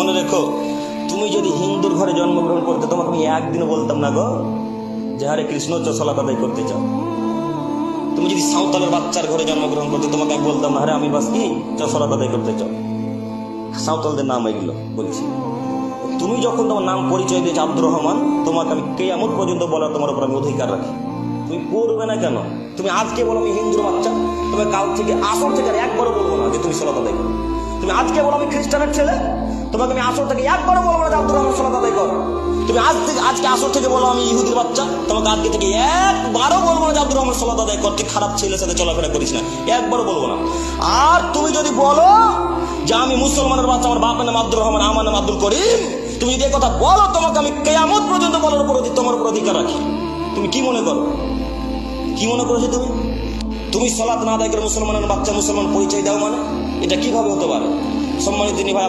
মনে রেখো, তুমি যদি হিন্দুর ঘরে জন্মগ্রহণ করতে, তোমাকে আমি একদিনও বলতাম না গো যে হরে কৃষ্ণ সালাত আদায় করতে চাও। তুমি যদি সাঁওতালের বাচ্চার ঘরে জন্মগ্রহণ করতে, তোমাকে আমি বলতাম না হরে আমি বাস কি সালাত আদায় করতে চাও। সাঁওতালদের নাম এগুলো বলছি। তুমি যখন তোমার নাম পরিচয় দিয়েছো আব্দুর রহমান, তোমাকে আমি কিয়ামত পর্যন্ত বলার তোমার উপর আমি অধিকার রাখি। তুমি করবে না কেন? তুমি আজকে বলো আমি হিন্দুর বাচ্চা, তুমি কাল থেকে আসর থেকে একবারও বলবো না যে তুমি সালাত আদায় করো। তুমি আজকে বলো আমি খ্রিস্টানের ছেলে, তোমাকে আমি আসর থেকে একবারও বলবো না যে আব্দুর রহমান সালাত আদায় করো। তুমি আজকে আসর থেকে বলো আমি ইহুদির বাচ্চা, তোমাকে আজকে থেকে একবারও বলবো না যে আব্দুর রহমান সালাত আদায় কর, তুই খারাপ ছেলের সাথে চলাফেরা করিস না, একবারও বলবো না। আর তুমি যদি বলো যে আমি মুসলমানের বাচ্চা, আমার বাপের নাম আব্দুর রহমান, আমার নাম আব্দুল করিম, তুমি যদি কথা বলো, তোমাকে আমি কিয়ামত পর্যন্ত বলার উপর তোমার উপর অধিকার রাখি। তুমি কি মনে করো? কি মনে করেছো তুমি? তুমি সালাত না আদায় করে মুসলমানের বাচ্চা, মুসলমান পরিচয় দাও, মানে এটা কিভাবে হতে পারে? সম্মানিত দিনী ভাই।